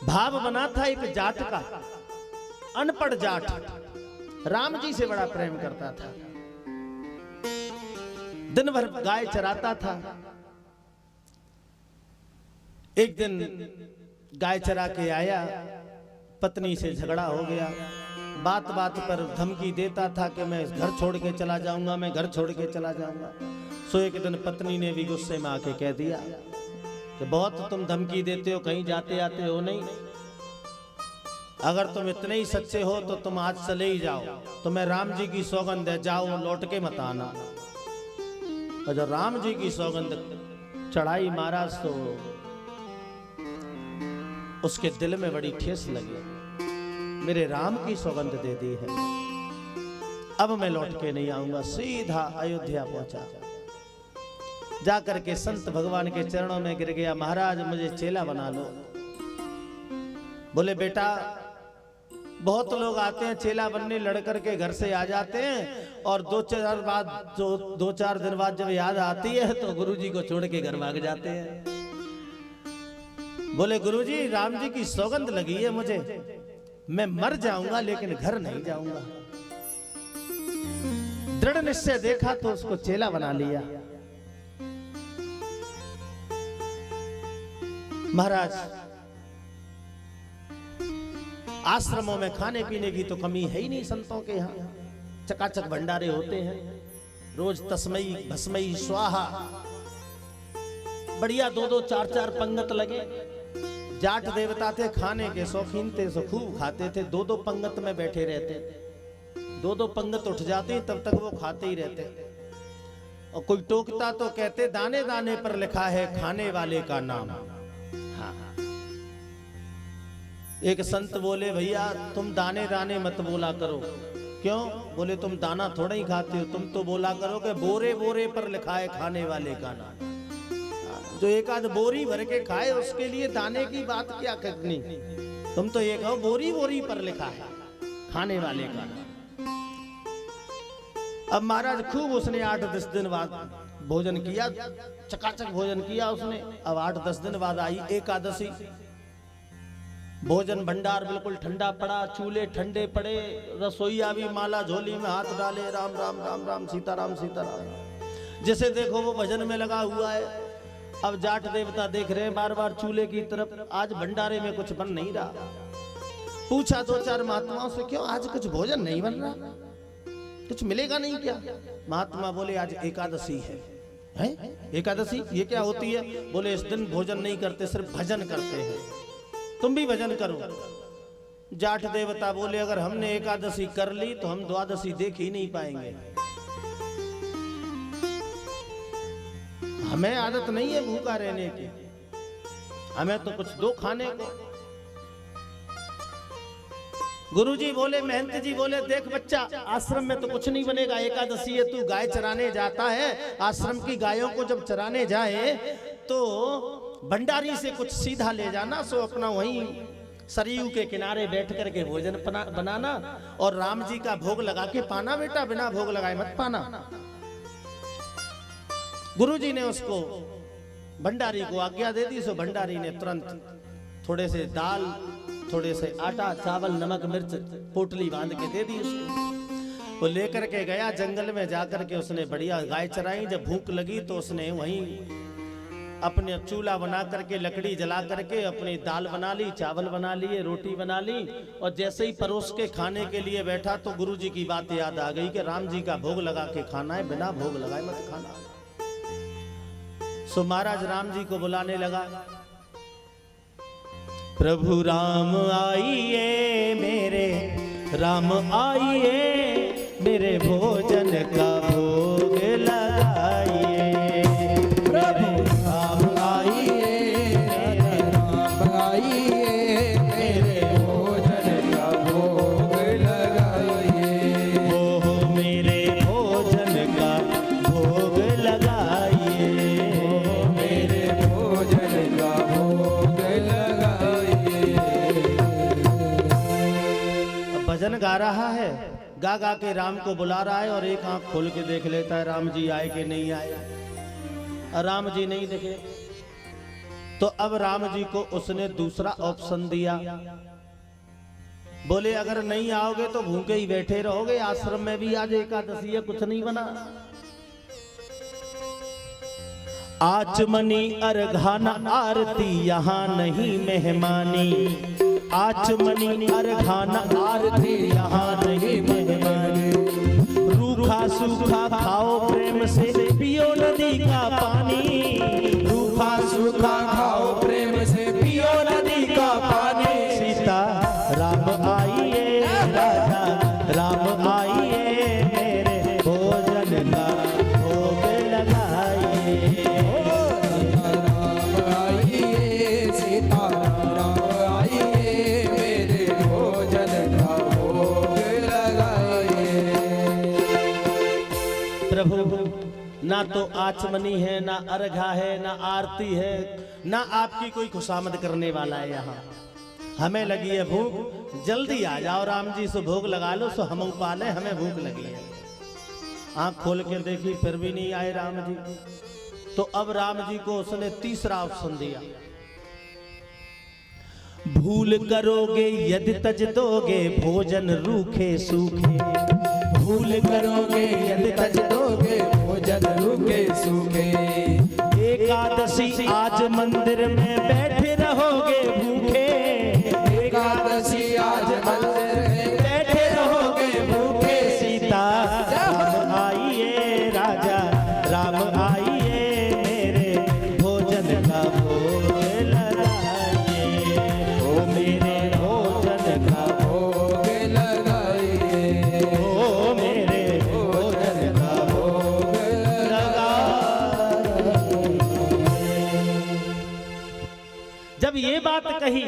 भाव बना था एक जाट का, अनपढ़ जाट राम जी से बड़ा प्रेम करता था। दिन भर गाय चराता था। एक दिन गाय चरा के आया, पत्नी से झगड़ा हो गया। बात बात पर धमकी देता था कि मैं घर छोड़ के चला जाऊंगा, मैं घर छोड़ के चला जाऊंगा। सो एक दिन पत्नी ने भी गुस्से में आके कह दिया कि बहुत तुम धमकी देते हो, कहीं जाते आते हो नहीं। अगर तुम इतने ही सच्चे हो तो तुम आज चले ही जाओ, तुम्हें राम जी की सौगंध है, जाओ लौट के मत आना। और जब राम जी की सौगंध चढ़ाई महाराज तो उसके दिल में बड़ी ठेस लगी। मेरे राम की सौगंध दे दी है, अब मैं लौट के नहीं आऊंगा। सीधा अयोध्या पहुंचा, जाकर के संत भगवान के चरणों में गिर गया। महाराज मुझे चेला बना लो। बोले बेटा, बहुत लोग आते हैं चेला बनने, लड़कर के घर से आ जाते हैं और दो चार दिन बाद जब याद आती है तो गुरुजी को छोड़ के घर भाग जाते हैं। बोले गुरुजी, राम जी की सौगंध लगी है मुझे, मैं मर जाऊंगा लेकिन घर नहीं जाऊंगा। दृढ़ निश्चय देखा तो उसको चेला बना लिया। महाराज, आश्रमों में खाने पीने की तो कमी है ही नहीं संतों के यहाँ। चकाचक भंडारे होते हैं, रोज तस्मई भस्मई स्वाहा, बढ़िया दो दो चार चार पंगत लगे। जाट देवता थे, खाने के शौकीन थे, सो खूब खाते थे। दो दो पंगत में बैठे रहते, दो दो पंगत उठ जाती तब तक वो खाते ही रहते। और कोई टोकता तो कहते दाने दाने पर लिखा है खाने वाले का नाम। हाँ। एक संत बोले भैया तुम दाने दाने मत बोला करो। क्यों? बोले तुम दाना थोड़ा ही खाते हो, तुम तो बोला करो कि बोरे बोरे पर लिखा है खाने वाले का नाम। जो एक आध बोरी भर के खाए उसके लिए दाने की बात क्या करनी। तुम तो ये कहो बोरी बोरी पर लिखा है खाने वाले का नाम। अब महाराज खूब उसने 8-10 दिन बाद भोजन किया, चकाचक भोजन किया उसने। अब 8-10 दिन बाद आई एकादशी। भोजन भंडार बिल्कुल ठंडा पड़ा, चूल्हे ठंडे पड़े, रसोईया भी माला झोली में हाथ डाले, राम राम राम राम सीताराम सीताराम। जिसे देखो वो भजन में लगा हुआ है। अब जाट देवता देख रहे हैं बार बार चूल्हे की तरफ, आज भंडारे में कुछ बन नहीं रहा। पूछा 2-4 महात्माओं से, क्यों आज कुछ भोजन नहीं बन रहा, कुछ मिलेगा नहीं क्या? महात्मा बोले आज एकादशी है। एकादशी ये क्या होती है? बोले इस दिन भोजन नहीं करते, सिर्फ भजन करते हैं, तुम भी भजन करो। जाट देवता बोले अगर हमने एकादशी कर ली तो हम द्वादशी देख ही नहीं पाएंगे, हमें आदत नहीं है भूखा रहने की, हमें तो कुछ दो खाने को। गुरुजी बोले, महंत जी बोले देख बच्चा, आश्रम में तो कुछ नहीं बनेगा, एकादशी है, तू गाय चराने जाता है, आश्रम की गायों को जब चराने जाए तो भंडारी से कुछ सीधा ले जाना, सो अपना वहीं सरयू के किनारे बैठ करके भोजन बनाना और राम जी का भोग लगा के पाना बेटा, बिना भोग लगाए मत पाना। गुरुजी ने उसको भंडारी को आज्ञा दे दी। सो भंडारी ने तुरंत थोड़े से दाल, थोड़े से आटा, चावल, नमक, मिर्च पोटली बांध के दे दी उसको। वो लेकर के गया जंगल में, जाकर के उसने बढ़िया गाय चराई। जब भूख लगी तो उसने वहीं अपने चूल्हा बना करके, लकड़ी जला करके अपनी दाल बना ली, चावल बना लिए, रोटी बना ली। और जैसे ही परोस के खाने के लिए बैठा तो गुरुजी की बात याद आ गई कि राम जी का भोग लगा के खाना है, बिना भोग लगाए मत खाना। सो महाराज राम जी को बुलाने लगा। प्रभु राम आइए मेरे, राम आइए मेरे, भोजन का भोग लगाइए। प्रभु राम आइए, राम आइए मेरे, भोजन का भोग लगाइए। ओ मेरे भोजन का भोग लगाइए, भजन गा रहा है, गा गा के राम को बुला रहा है और एक आंख खोल के देख लेता है राम जी आए कि नहीं आए। और राम जी नहीं दिखे तो अब राम जी को उसने दूसरा ऑप्शन दिया, बोले अगर नहीं आओगे तो भूखे ही बैठे रहोगे, आश्रम में भी आज एकादशी है, कुछ नहीं बना। आचमनी अर्घाना आरती यहाँ नहीं मेहमानी, आचमनी अर्घाना आरती यहाँ नहीं मेहमानी। रूखा सूखा खाओ प्रेम से पियो नदी का पानी, रूखा सूखा खाओ प्रेम से पियो नदी का पानी। सीता राम आइए राजा राम आइए, मेरे भोजन का भोग लगाइए। राम आइए सीता राम आइए, मेरे भोजन का भोग लगाइए। प्रभु ना तो आचमनी है, ना अर्घा है, ना आरती है, ना आपकी कोई खुशामद करने वाला है यहाँ। हमें लगी है भूख, जल्दी आ जाओ राम जी, सो भोग लगा लो, सो हम पाले, हमें भूख लगी है। आंख खोल के देखी फिर भी नहीं आए राम जी। तो अब राम जी को उसने तीसरा ऑप्शन दिया, भूल करोगे यदि तज दोगे भोजन रूखे सूखे, भूल करोगे यदि तज दोगे भोजन रूखे सूखे। एकादशी आज मंदिर में बैठे रहोगे भूखे, एकादशी आज मंदिर में बैठे रहोगे भूखे। सीता राम आइए राजा राम आइए, मेरे भोजन का भोग लगाइए, ओ मेरे भोजन का भोग लगाइए, ओ मेरे भोजन का भोग लगाइए। जब ये बात कही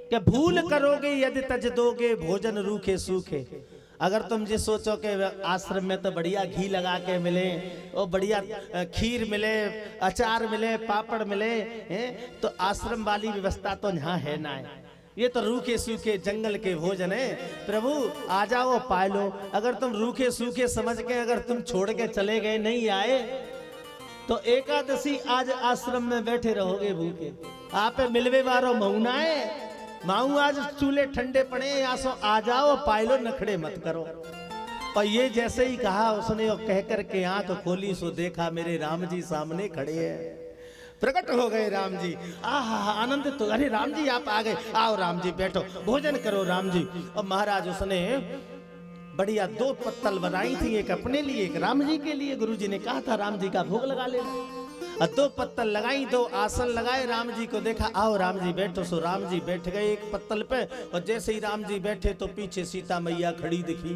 कि भूल करोगे यदि तज दोगे भोजन रूखे सूखे, अगर तुम ये सोचो कि आश्रम में तो बढ़िया घी लगा के मिले, और बढ़िया खीर मिले, अचार मिले, पापड़ मिले, तो आश्रम वाली व्यवस्था तो यहाँ है ना है। ये तो रूखे सूखे जंगल के भोजन है। प्रभु आ जाओ पा लो। अगर तुम रूखे सूखे समझ के अगर तुम छोड़ के चले गए, नहीं आए, तो एकादशी आज आश्रम में बैठे रहोगे भूखे। आप मिलवे वारो मऊना है, माऊ आज चूल्हे ठंडे पड़े, यहाँ सो आ जाओ पायलो, नखड़े मत करो। और ये जैसे ही कहा उसने, और कह करके आंख खोली, सो देखा मेरे राम जी सामने खड़े हैं। प्रकट हो गए राम जी, आहा आनंद। तो अरे राम जी आप आ गए, आओ राम जी बैठो, भोजन करो राम जी। और महाराज उसने बढ़िया 2 पत्तल बनाई थी, एक अपने लिए एक राम जी के लिए। गुरु जी ने कहा था राम जी का भोग लगा लेना। 2 पत्तल लगाई, 2 आसन लगाए, राम जी को देखा, आओ राम जी बैठो। सो राम जी बैठ गए एक पत्तल पे, और जैसे ही राम जी बैठे तो पीछे सीता मैया खड़ी दिखी।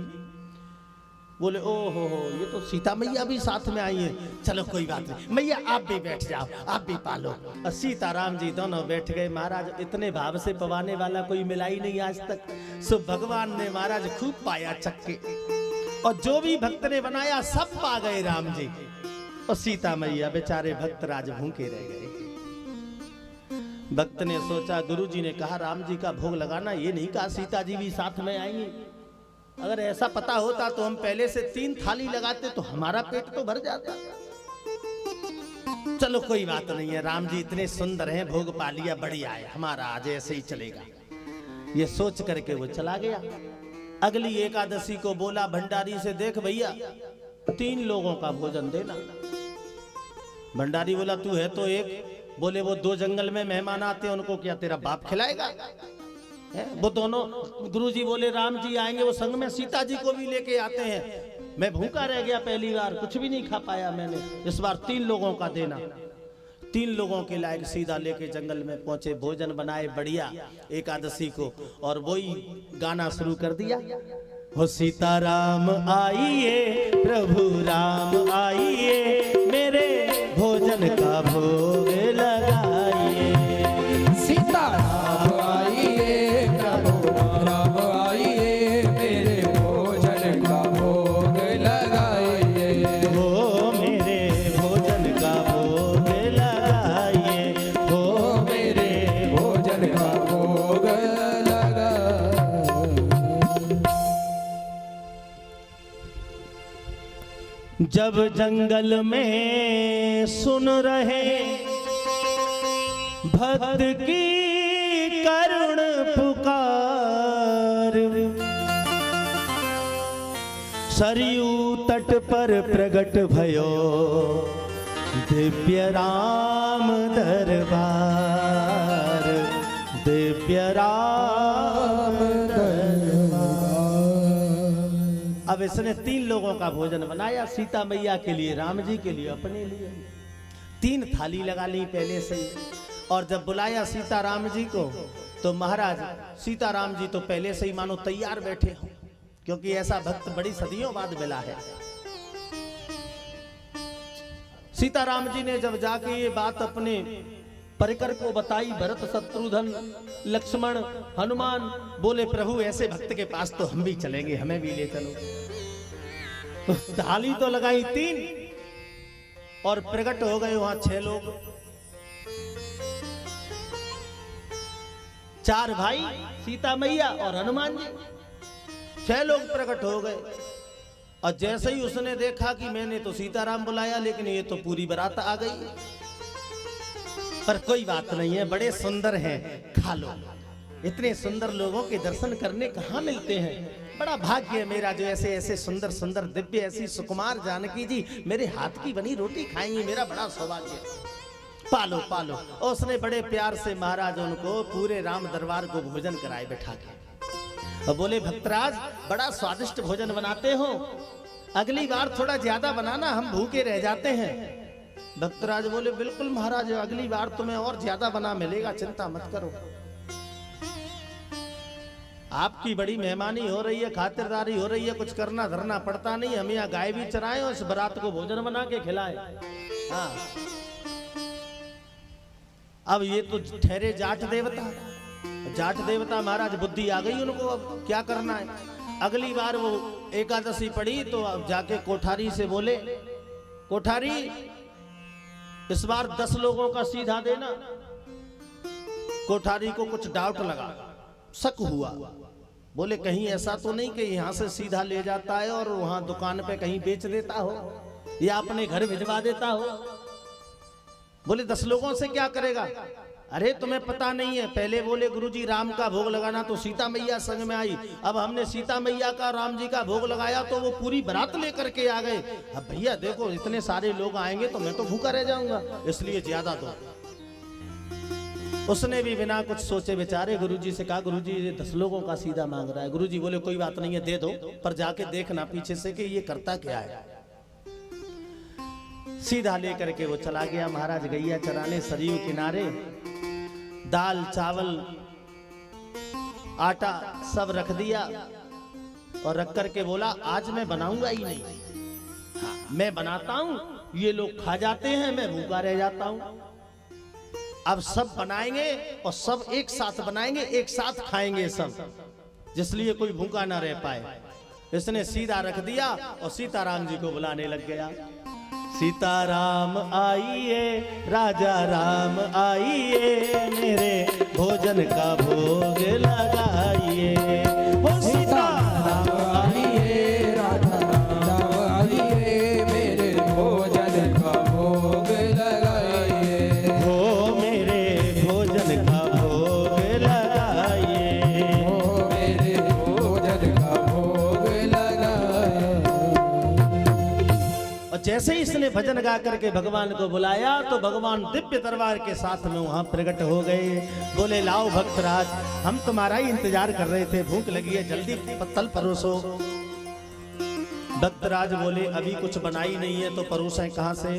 बोले ओ हो, ये तो सीता मैया भी साथ में आई है, चलो कोई बात नहीं, मैया आप भी बैठ जाओ, आप भी पालो। और सीता राम जी दोनों बैठ गए। महाराज इतने भाव से पवाने वाला कोई मिला ही नहीं आज तक। सो भगवान ने महाराज खूब पाया चक्के, और जो भी भक्त ने बनाया सब पा गए राम जी। और सीता मैया बेचारे भक्त राज भूखे रह गए। भक्त ने सोचा, गुरु जी ने कहा राम जी का भोग लगाना, ये नहीं कहा सीता जी भी साथ में आएंगे। अगर ऐसा पता होता तो हम पहले से 3 थाली लगाते, तो हमारा पेट तो भर जाता। चलो कोई बात नहीं है, राम जी इतने सुंदर हैं, भोग पा लिया, बढ़िया है, हमारा आज ऐसे ही चलेगा। ये सोच करके वो चला गया। अगली एकादशी को बोला भंडारी से, देख भैया 3 लोगों का भोजन देना। भंडारी बोला तू है तो एक। बोले वो 2 जंगल में मेहमान आते हैं, उनको क्या तेरा बाप खिलाएगा? वो दोनों गुरुजी बोले राम जी आएंगे, वो संग में सीता जी को भी लेके आते हैं। मैं भूखा रह गया, पहली बार कुछ भी नहीं खा पाया मैंने, इस बार 3 लोगों का देना। 3 लोगों के लायक सीधा लेके जंगल में पहुंचे, भोजन बनाए बढ़िया एकादशी को, और वही गाना शुरू कर दिया। हो सीताराम आइए, प्रभु राम आइए, मेरे भोजन का भोग लगाइए। सीताराम आइए, प्रभु राम आइए, मेरे भोजन का भोग लगाइए। हो मेरे भोजन का भोग लगाइए, हो मेरे भोजन का भोग लगा। जब जंगल में सुन रहे भक्त की करुण पुकार, सरयू तट पर प्रगट भयो, दिव्य राम दरबार, दिव्य राम दरबार। अब इसने 3 लोगों का भोजन बनाया, सीता मैया के लिए, राम जी के लिए, अपने लिए। 3 थाली लगा ली पहले से ही। और जब बुलाया सीताराम जी को तो महाराज सीताराम जी तो पहले से ही मानो तैयार बैठे हो, क्योंकि ऐसा भक्त बड़ी सदियों बाद मिला है। सीताराम जी ने जब जाके ये बात अपने परिकर को बताई, भरत शत्रुघ्न लक्ष्मण हनुमान, बोले प्रभु ऐसे भक्त के पास तो हम भी चलेंगे, हमें भी ले चलो। तो थाली तो लगाई 3 और प्रकट हो गए वहां 6 लोग, 4 भाई, सीता मैया और हनुमान जी, 6 लोग प्रकट हो गए। और जैसे ही उसने देखा कि मैंने तो सीताराम बुलाया लेकिन ये तो पूरी बारात आ गई, पर कोई बात नहीं है, बड़े सुंदर हैं, खा लो। इतने सुंदर लोगों के दर्शन करने कहाँ मिलते हैं, बड़ा भाग्य है मेरा जो ऐसे ऐसे सुंदर सुंदर दिव्य ऐसी सुकुमार जानकी जी मेरे हाथ की बनी रोटी खाएंगी, मेरा बड़ा सौभाग्य है, पालो पालो। और उसने बड़े प्यार से महाराज उनको पूरे राम दरबार को भोजन कराए बैठा के, और बोले भक्तराज बड़ा स्वादिष्ट भोजन बनाते हो, अगली बार थोड़ा ज्यादा बनाना, हम भूखे रह जाते हैं। भक्तराज बोले बिल्कुल महाराज, अगली बार तुम्हें और ज्यादा बना मिलेगा, चिंता मत करो। आपकी बड़ी मेहमानी हो रही है, खातिरदारी हो रही है, कुछ करना धरना पड़ता नहीं, हम यहाँ गाय भी चराएं और इस बारात को भोजन बना के खिलाएं। हाँ, अब ये तो ठहरे जाट देवता, जाट देवता महाराज बुद्धि आ गई उनको, अब क्या करना है। अगली बार वो एकादशी पड़ी तो अब जाके कोठारी से बोले, कोठारी इस बार 10 लोगों का सीधा देना। कोठारी को कुछ डाउट लगा, शक हुआ, बोले कहीं ऐसा तो नहीं कि यहाँ से सीधा ले जाता है और वहां दुकान पे कहीं बेच देता हो या अपने घर भिजवा देता हो। बोले 10 लोगों से क्या करेगा, अरे तुम्हें पता नहीं है, पहले बोले गुरुजी राम का भोग लगाना तो सीता मैया संग में आई, अब हमने सीता मैया का राम जी का भोग लगाया तो वो पूरी बारात लेकर के आ गए। अब भैया देखो इतने सारे लोग आएंगे तो मैं तो भूखा रह जाऊंगा, इसलिए ज्यादा दो। उसने भी बिना कुछ सोचे बेचारे गुरुजी से कहा, गुरुजी ये 10 लोगों का सीधा मांग रहा है। गुरुजी बोले कोई बात नहीं है, दे दो, पर जाके देखना पीछे से कि ये करता क्या है। सीधा लेकर के वो चला गया महाराज गैया चराने सरयू किनारे, दाल चावल आटा सब रख दिया और रख करके बोला आज मैं बनाऊंगा ही नहीं, हाँ, मैं बनाता हूं, ये लोग खा जाते हैं, मैं भूखा रह जाता हूं। अब सब बनाएंगे और सब एक साथ बनाएंगे, एक साथ खाएंगे सब, जिसलिए कोई भूखा ना रह पाए। इसने सीधा रख दिया और सीताराम जी को बुलाने लग गया। सीताराम आइए, राजा राम आइए, मेरे भोजन का भोग लगाइए। वो सीताराम आइए, राजा राम आइए, मेरे भोजन का भोग लगाइए। हो मेरे भोजन का भोग लगाइए, हो मेरे भोजन का भोग लगाइए। और जैसे ही इसने भजन गा करके भगवान को बुलाया तो भगवान दिव्य दरबार के साथ में वहां प्रकट हो गए। बोले लाओ भक्तराज, हम तुम्हारा ही इंतजार कर रहे थे, भूख लगी है, जल्दी पत्तल परोसो। भक्तराज बोले अभी कुछ बनाई नहीं है तो परोसें कहां से।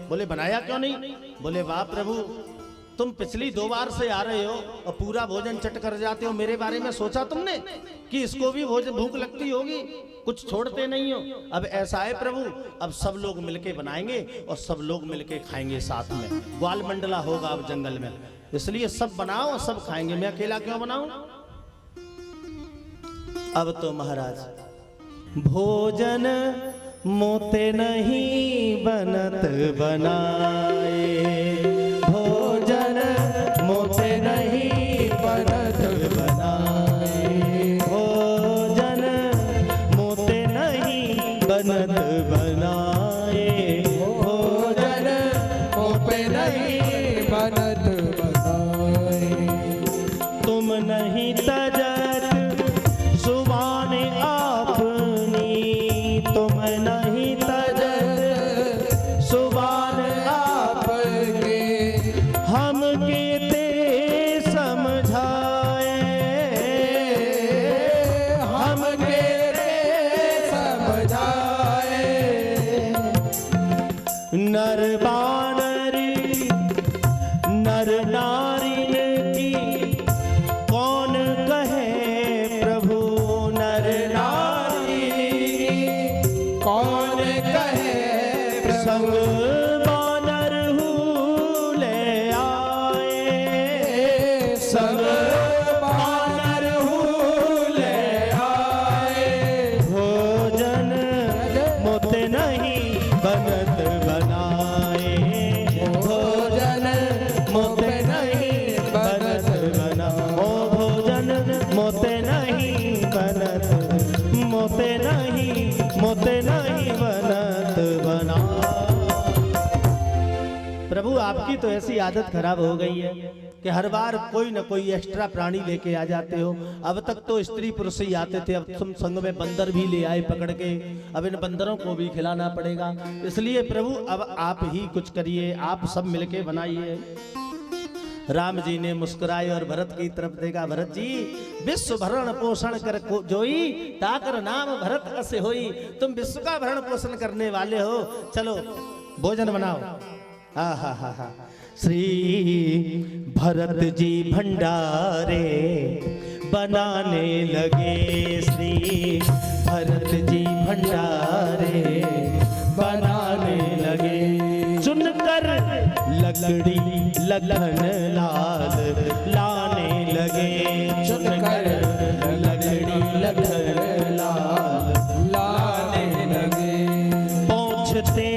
बोले बनाया क्यों नहीं। बोले वाह प्रभु, तुम पिछली 2 बार से आ रहे हो और पूरा भोजन चट कर जाते हो, मेरे बारे में सोचा तुमने कि इसको भी भोजन भूख लगती होगी, कुछ छोड़ते नहीं हो। अब ऐसा है प्रभु, अब सब लोग मिलके बनाएंगे और सब लोग मिलके खाएंगे साथ में, ग्वाल मंडला होगा अब जंगल में, इसलिए सब बनाओ और सब खाएंगे, मैं अकेला क्यों बनाऊं। अब तो महाराज भोजन मोते नहीं बनत बनाए, भोजन मोते नहीं बनत बनाए, भोजन मोते नहीं बनत बनाए, भोजन मोते नहीं बनत बनाए। हम केते समझाए, हम केते समझाए। नर बानर नर नारी की कौन कहे प्रभु, नर नारी कौन कहे संग प्रभु, बानर ले आए, सब बानर ले आए। भोजन मुत नहीं बनत बनाए, भोजन मुत नहीं बनत बना, ओ भोजन मुत नहीं बनत, मुत नहीं बनत बना। प्रभु आपकी तो ऐसी आदत खराब हो गई है कि हर बार कोई न कोई एक्स्ट्रा प्राणी लेके आ जाते हो। अब तक तो स्त्री पुरुष ही आते थे, अब तुम संग में बंदर भी ले आए पकड़ के, अब इन बंदरों को भी खिलाना पड़ेगा। इसलिए प्रभु अब आप ही कुछ करिए, आप सब मिलके बनाइए। राम जी ने मुस्कुराए और भरत की तरफ देखा, भरत जी विश्व भरण पोषण कर जोई, ताकर नाम भरत अस होई। तुम विश्व का भरण पोषण करने वाले हो, चलो भोजन बनाओ। हा हा हा हा। श्री भरत जी भंडारे बनाने लगे, श्री भरत जी भंडारे बनाने लगे। चुनकर लकड़ी लखन लाल लाने लगे, चुनकर लकड़ी लखन लाल लाने लगे। पहुँचते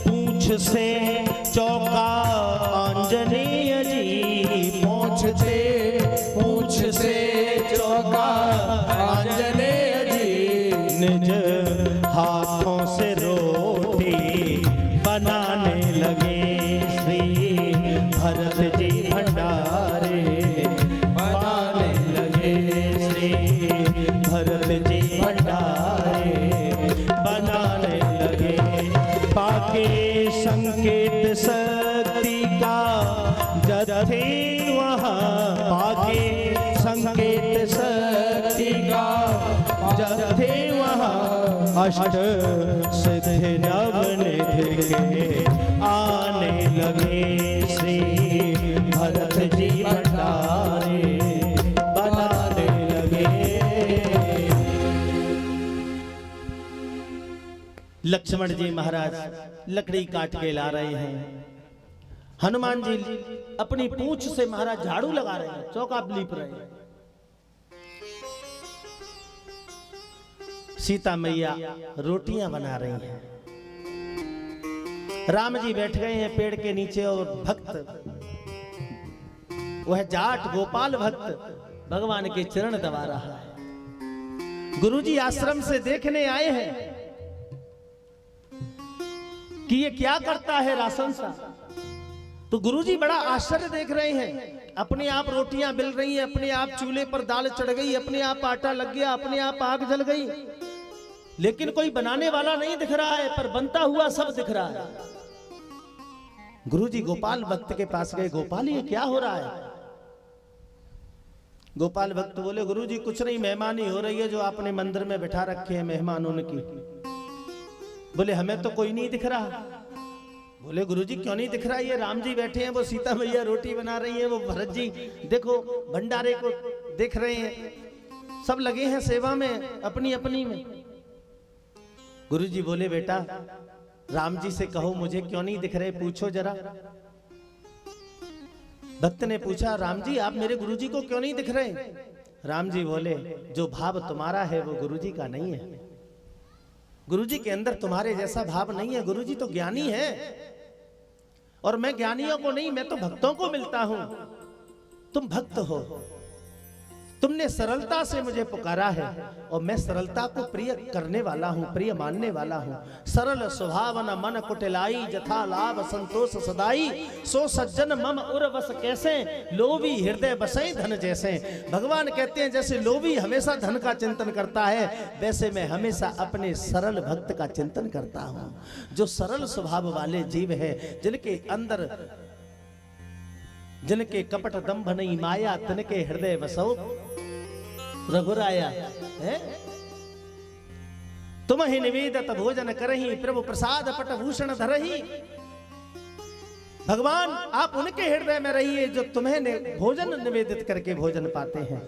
पूछ से चौका आंजनेय जी, पहुँचते पूछ से चौका आंजनेय जी। निज हाथों से रोटी बनाने लगे, श्री भरत जी भंडारे बनाने लगे, श्री भरत जी भंडारे बनाने लगे। पाके संकेत शक्ति का जथे वहाँ, पाके संकेत शक्ति का जथे वहाँ, अष्ट सिद्धि नवनिधि के आने लगे, श्री भरत जी भंडारे बनाने लगे। लक्ष्मण जी महाराज लकड़ी काट के ला रहे हैं, हनुमान जी अपनी पूंछ से महाराज झाड़ू लगा रहे हैं, चौका लीप रहे हैं। सीता मैया रोटियां बना रही हैं, राम जी बैठ गए हैं पेड़ के नीचे और भक्त वह जाट गोपाल भक्त भगवान के चरण दबा रहा है। गुरुजी आश्रम से देखने आए हैं कि ये क्या करता है राशन सा, तो गुरुजी बड़ा आश्चर्य देख रहे हैं। अपने आप रोटियां बिल रही हैं, अपने आप चूल्हे पर दाल चढ़ गई, अपने आप आटा लग गया, अपने आप आग जल गई, लेकिन कोई बनाने वाला नहीं दिख रहा है, पर बनता हुआ सब दिख रहा है। गुरुजी गोपाल भक्त के पास गए, गोपाल ये क्या हो रहा है? गोपाल भक्त बोले, गुरुजी कुछ नहीं, मेहमानी हो रही है जो आपने मंदिर में बिठा रखे हैं मेहमान उनकी। बोले हमें तो कोई नहीं दिख रहा। बोले गुरुजी क्यों नहीं दिख रहा? ये राम जी बैठे हैं, वो सीता मैया रोटी बना रही है, वो भरत जी देखो भंडारे को देख रहे हैं, सब लगे हैं सेवा में अपनी अपनी में। गुरुजी बोले बेटा राम जी से कहो मुझे क्यों नहीं दिख रहे, पूछो जरा। भक्त ने पूछा राम जी आप मेरे गुरुजी को क्यों नहीं दिख रहे? राम जी बोले जो भाव तुम्हारा है वो गुरुजी का नहीं है, गुरुजी के अंदर तुम्हारे जैसा भाव नहीं है। गुरुजी तो ज्ञानी है और मैं ज्ञानियों को नहीं, मैं तो भक्तों को मिलता हूं। तुम भक्त हो, तुमने सरलता से मुझे पुकारा है और मैं सरलता को प्रिय करने वाला हूं, प्रिय मानने वाला हूं। सरल स्वभाव न मन कुटिलाई, जथा लाभ संतोष सदाई। सो सज्जन मम उर बस कैसे, लोभी हृदय बसई धन जैसे। भगवान कहते हैं जैसे लोभी हमेशा धन का चिंतन करता है, वैसे मैं हमेशा अपने सरल भक्त का चिंतन करता हूं। जो सरल स्वभाव वाले जीव है, जिनके अंदर जिनके कपट दंभ नहीं माया, तिनके हृदय बसो रघुराया। है तुम ही निवेदित भोजन करही, प्रभु प्रसाद पट भूषण धरही। भगवान आप उनके हृदय में रहिए जो तुम्हें भोजन निवेदित करके भोजन पाते हैं।